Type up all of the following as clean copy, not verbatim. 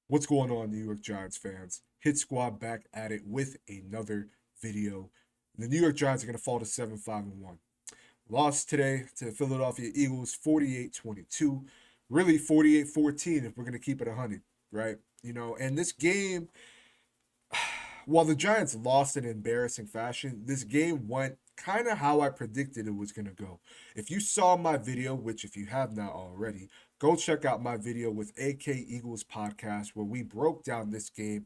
What's going on, New York Giants fans? Hit Squad back at it with another video. The New York Giants are going to fall to 7-5-1. Lost today to the Philadelphia Eagles 48-22. Really 48-14 if we're going to keep it 100, right? And this game, while the Giants lost in embarrassing fashion, this game went kind of how I predicted it was going to go. If you saw my video, which if you have not already, go check out my video with AK Eagles podcast where we broke down this game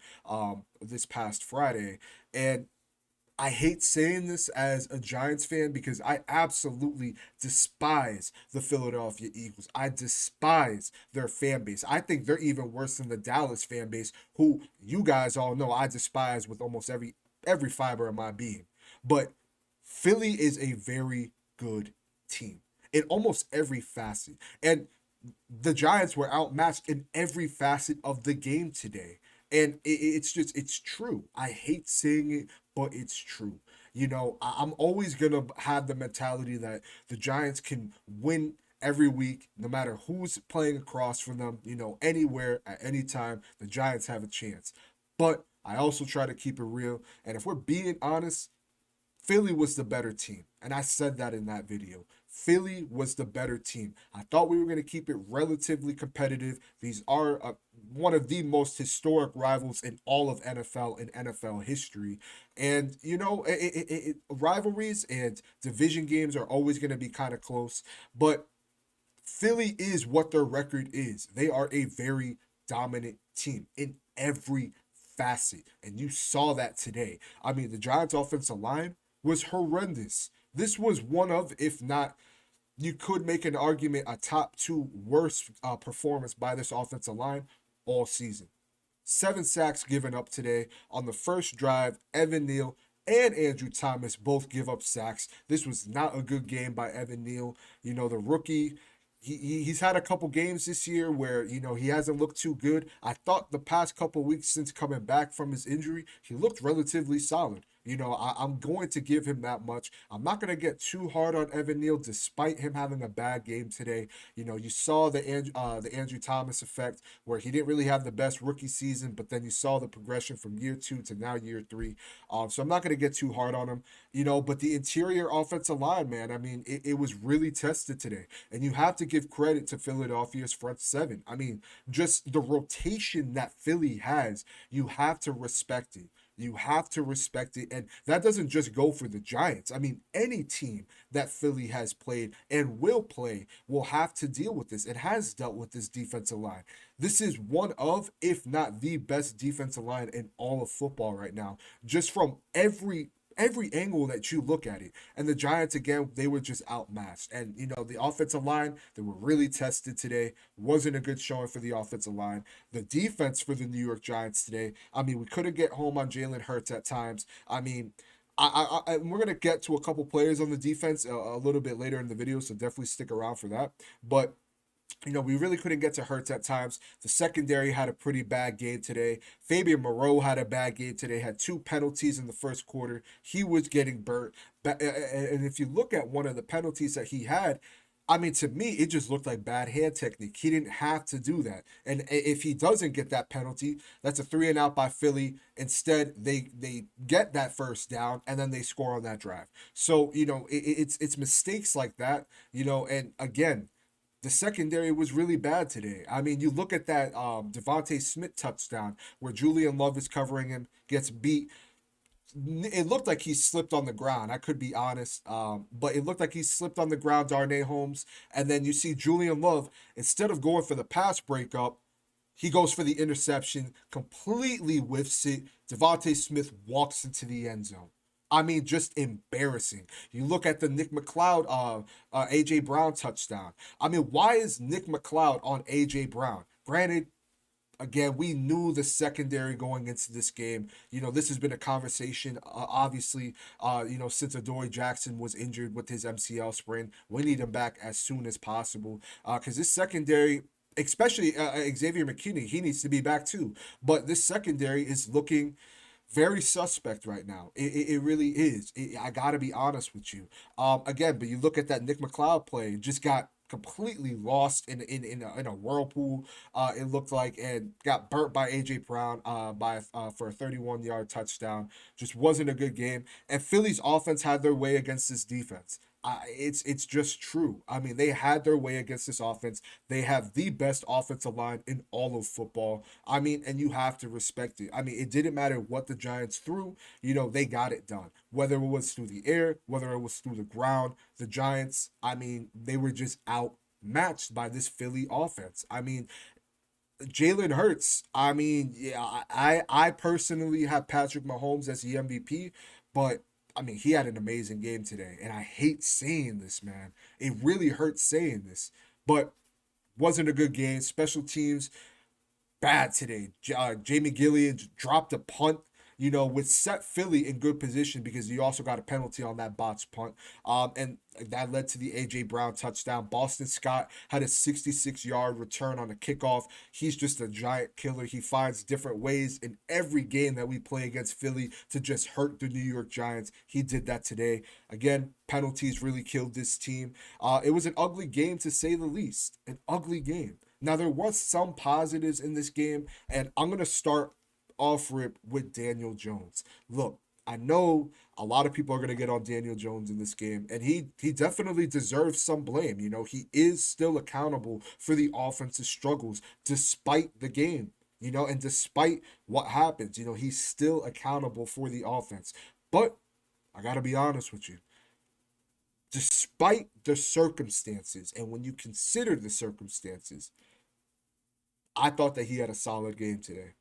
this past Friday. And I hate saying this as a Giants fan because I absolutely despise the Philadelphia Eagles. I despise their fan base. I think they're even worse than the Dallas fan base, who you guys all know I despise with almost every fiber of my being. But Philly is a very good team in almost every facet. And the Giants were outmatched in every facet of the game today. And it's true. I hate saying it, but it's true. I'm always going to have the mentality that the Giants can win every week, no matter who's playing across from them, anywhere, at any time, the Giants have a chance. But I also try to keep it real. And if we're being honest, Philly was the better team. And I said that in that video. Philly was the better team. I thought we were going to keep it relatively competitive. These are one of the most historic rivals in all of NFL and NFL history. And, rivalries and division games are always going to be kind of close. But Philly is what their record is. They are a very dominant team in every facet. And you saw that today. I mean, the Giants' offensive line was horrendous. This was one of, if not, you could make an argument, a top two worst performance by this offensive line all season. 7 sacks given up today. On the first drive, Evan Neal and Andrew Thomas both give up sacks. This was not a good game by Evan Neal. The rookie, he's had a couple games this year where he hasn't looked too good. I thought the past couple weeks since coming back from his injury, he looked relatively solid. I'm going to give him that much. I'm not going to get too hard on Evan Neal, despite him having a bad game today. You saw the Andrew Thomas effect, where he didn't really have the best rookie season, but then you saw the progression from year 2 to now year 3. So I'm not going to get too hard on him. But the interior offensive line, man, I mean, it was really tested today, and you have to give credit to Philadelphia's front seven. I mean, just the rotation that Philly has, you have to respect it. You have to respect it. And that doesn't just go for the Giants. I mean, any team that Philly has played and will play will have to deal with this. It has dealt with this defensive line. This is one of, if not the best defensive line in all of football right now, just from every angle that you look at it. And the Giants, again, they were just outmatched. And, the offensive line, they were really tested today. Wasn't a good showing for the offensive line. The defense for the New York Giants today, I mean, we couldn't get home on Jalen Hurts at times. I mean, we're going to get to a couple players on the defense a little bit later in the video, so definitely stick around for that. But we really couldn't get to Hurts at times. The secondary had a pretty bad game today. Fabian Moreau had a bad game today, had 2 penalties in the first quarter. He was getting burnt. And if you look at one of the penalties that he had, I mean, to me, it just looked like bad hand technique. He didn't have to do that. And if he doesn't get that penalty, that's a 3-and-out by Philly. Instead, they get that first down, and then they score on that drive. So, it's mistakes like that, and again, the secondary was really bad today. I mean, you look at that Devontae Smith touchdown where Julian Love is covering him, gets beat. It looked like he slipped on the ground. I could be honest, but it looked like he slipped on the ground, Darnay Holmes. And then you see Julian Love, instead of going for the pass breakup, he goes for the interception, completely whiffs it. Devontae Smith walks into the end zone. I mean, just embarrassing. You look at the Nick McLeod, AJ Brown touchdown. I mean, why is Nick McLeod on AJ Brown? Granted, again, we knew the secondary going into this game. This has been a conversation, obviously, since Adoree Jackson was injured with his MCL sprain. We need him back as soon as possible because this secondary, especially Xavier McKinney, he needs to be back too. But this secondary is looking very suspect right now. It really is. I got to be honest with you. Again, but you look at that Nick McLeod play, just got completely lost in a whirlpool. It looked like, and got burnt by AJ Brown by for a 31-yard touchdown. Just wasn't a good game. And Philly's offense had their way against this defense. It's just true. I mean, they had their way against this offense. They have the best offensive line in all of football. I mean, and you have to respect it. I mean, it didn't matter what the Giants threw. They got it done. Whether it was through the air, whether it was through the ground, the Giants, I mean, they were just outmatched by this Philly offense. I mean, Jalen Hurts. I mean, yeah, I personally have Patrick Mahomes as the MVP, but I mean, he had an amazing game today, and I hate saying this, man. It really hurts saying this, but wasn't a good game. Special teams bad today. Jamie Gillian dropped a punt, which set Philly in good position because you also got a penalty on that botched punt. And that led to the AJ Brown touchdown. Boston Scott had a 66-yard return on a kickoff. He's just a giant killer. He finds different ways in every game that we play against Philly to just hurt the New York Giants. He did that today. Again, penalties really killed this team. It was an ugly game to say the least. An ugly game. Now, there was some positives in this game, and I'm going to start off rip with Daniel Jones. Look, I know a lot of people are going to get on Daniel Jones in this game, and he definitely deserves some blame. He is still accountable for the offensive struggles despite the game, and despite what happens, he's still accountable for the offense. But I got to be honest with you. Despite the circumstances, and when you consider the circumstances, I thought that he had a solid game today.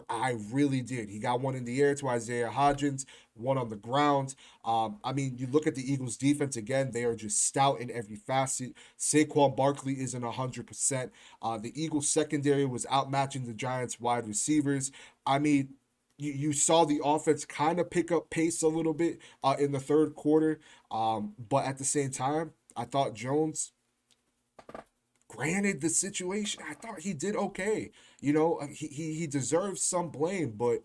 I really did. He got one in the air to Isaiah Hodgins, one on the ground. I mean, you look at the Eagles' defense again; they are just stout in every facet. Saquon Barkley isn't 100%. The Eagles' secondary was outmatching the Giants' wide receivers. I mean, you saw the offense kind of pick up pace a little bit in the third quarter, but at the same time, I thought Jones, granted the situation, I thought he did okay. He deserves some blame, but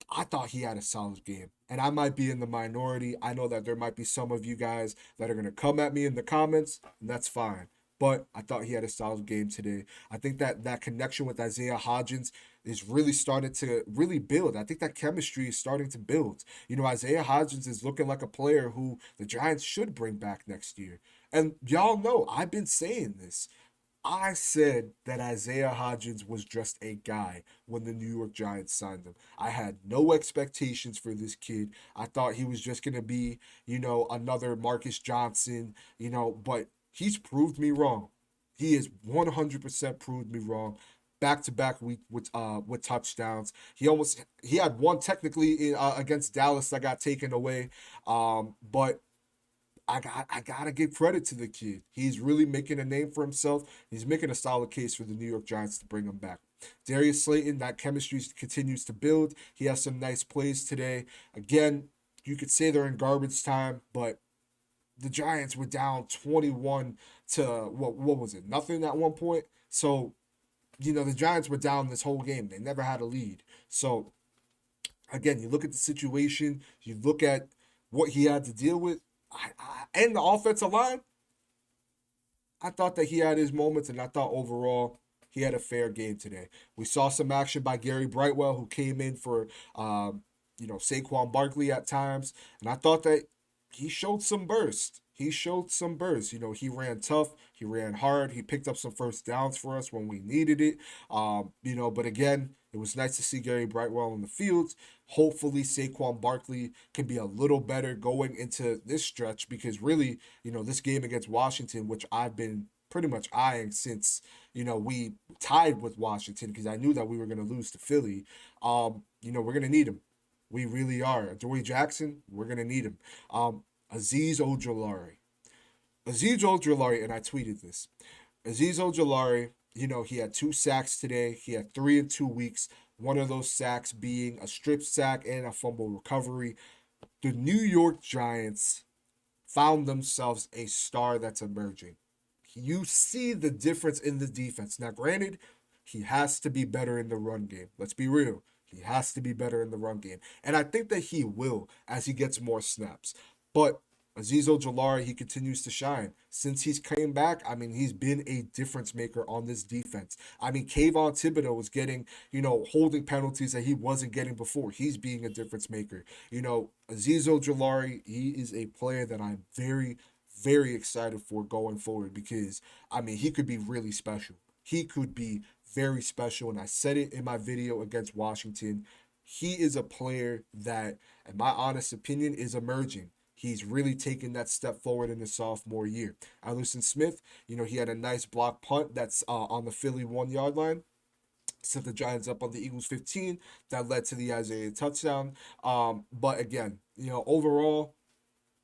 I thought he had a solid game. And I might be in the minority. I know that there might be some of you guys that are going to come at me in the comments, and that's fine. But I thought he had a solid game today. I think that connection with Isaiah Hodgins is really starting to really build. I think that chemistry is starting to build. Isaiah Hodgins is looking like a player who the Giants should bring back next year. And y'all know I've been saying this. I said that Isaiah Hodgins was just a guy when the New York Giants signed him. I had no expectations for this kid. I thought he was just going to be, another Marcus Johnson, but he's proved me wrong. He has 100% proved me wrong. Back to back week with touchdowns. He had one technically against Dallas that got taken away. But I gotta give credit to the kid. He's really making a name for himself. He's making a solid case for the New York Giants to bring him back. Darius Slayton, that chemistry continues to build. He has some nice plays today. Again, you could say they're in garbage time, but the Giants were down 21 to what was it? Nothing at one point. So, the Giants were down this whole game. They never had a lead. So, again, you look at the situation, you look at what he had to deal with. And the offensive line, I thought that he had his moments, and I thought overall he had a fair game today. We saw some action by Gary Brightwell, who came in for, Saquon Barkley at times, and I thought that he showed some burst. He showed some burst. He ran tough. He ran hard. He picked up some first downs for us when we needed it. But again, it was nice to see Gary Brightwell in the field. Hopefully, Saquon Barkley can be a little better going into this stretch because really, this game against Washington, which I've been pretty much eyeing since, we tied with Washington because I knew that we were going to lose to Philly. We're going to need him. We really are. Dory Jackson, we're going to need him. Azeez Ojulari. Azeez Ojulari, and I tweeted this. Azeez Ojulari, he had 2 sacks today. He had 3 in 2 weeks. One of those sacks being a strip sack and a fumble recovery. The New York Giants found themselves a star that's emerging. You see the difference in the defense. Now, granted, he has to be better in the run game. Let's be real. He has to be better in the run game. And I think that he will as he gets more snaps. But Azeez Ojulari, he continues to shine. Since he's came back, I mean, he's been a difference maker on this defense. I mean, Kayvon Thibodeau was getting, holding penalties that he wasn't getting before. He's being a difference maker. Azeez Ojulari, he is a player that I'm very, very excited for going forward because, I mean, he could be really special. He could be very special. And I said it in my video against Washington. He is a player that, in my honest opinion, is emerging. He's really taken that step forward in his sophomore year. Alderson Smith, he had a nice block punt that's on the Philly 1 yard line. Set the Giants up on the Eagles 15. That led to the Isaiah touchdown. But again, overall,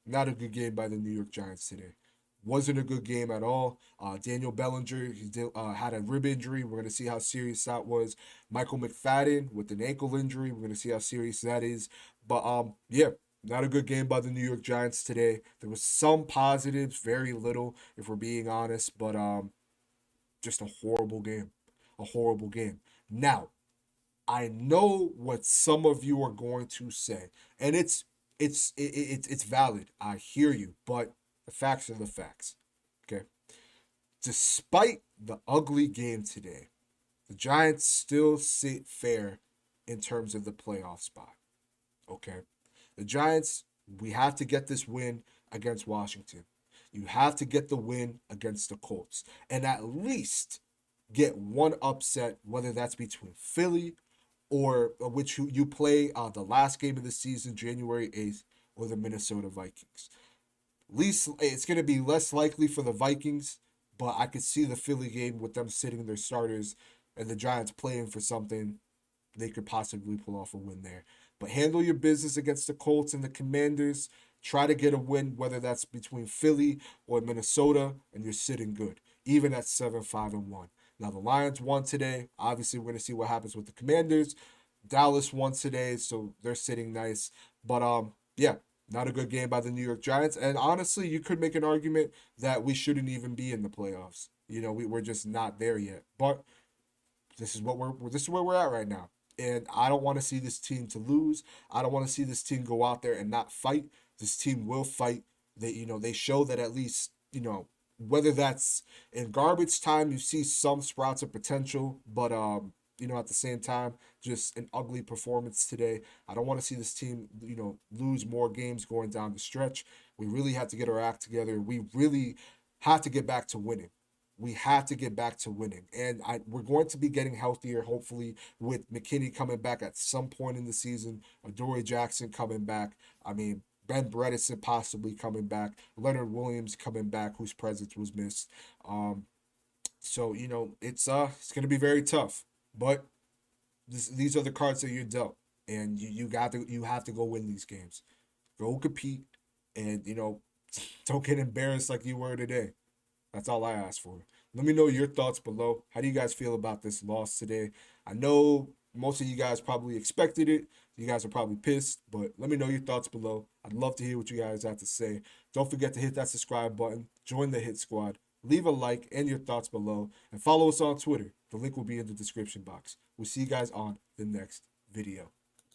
not a good game by the New York Giants today. Wasn't a good game at all. Daniel Bellinger, had a rib injury. We're going to see how serious that was. Michael McFadden with an ankle injury. We're going to see how serious that is. But yeah, not a good game by the New York Giants today. There was some positives, very little, if we're being honest. But just a horrible game. A horrible game. Now, I know what some of you are going to say, and it's valid. I hear you, but the facts are the facts. Okay. Despite the ugly game today, the Giants still sit fair in terms of the playoff spot. Okay. The Giants, we have to get this win against Washington. You have to get the win against the Colts, and at least get one upset, whether that's between Philly or which you play the last game of the season, January 8th, or the Minnesota Vikings. Least it's going to be less likely for the Vikings, but I could see the Philly game with them sitting their starters and the Giants playing for something. They could possibly pull off a win there. But handle your business against the Colts and the Commanders. Try to get a win, whether that's between Philly or Minnesota, and you're sitting good, even at 7-5-1. Now the Lions won today. Obviously, we're going to see what happens with the Commanders. Dallas won today, so they're sitting nice. But yeah, not a good game by the New York Giants. And honestly, you could make an argument that we shouldn't even be in the playoffs. We're just not there yet. But this is where we're at right now. And I don't want to see this team to lose. I don't want to see this team go out there and not fight. This team will fight. They show that at least, whether that's in garbage time, you see some sprouts of potential, but at the same time, just an ugly performance today. I don't want to see this team, lose more games going down the stretch. We really have to get our act together. We really have to get back to winning. We have to get back to winning. And we're going to be getting healthier, hopefully, with McKinney coming back at some point in the season, Adoree Jackson coming back. I mean, Ben Bredesen possibly coming back, Leonard Williams coming back, whose presence was missed. So it's going to be very tough, but these are the cards that you're dealt, and you have to go win these games. Go compete, and don't get embarrassed like you were today. That's all I ask for. Let me know your thoughts below. How do you guys feel about this loss today? I know most of you guys probably expected it. You guys are probably pissed, but let me know your thoughts below. I'd love to hear what you guys have to say. Don't forget to hit that subscribe button, join the Hit Squad, leave a like and your thoughts below, and follow us on Twitter. The link will be in the description box. We'll see you guys on the next video.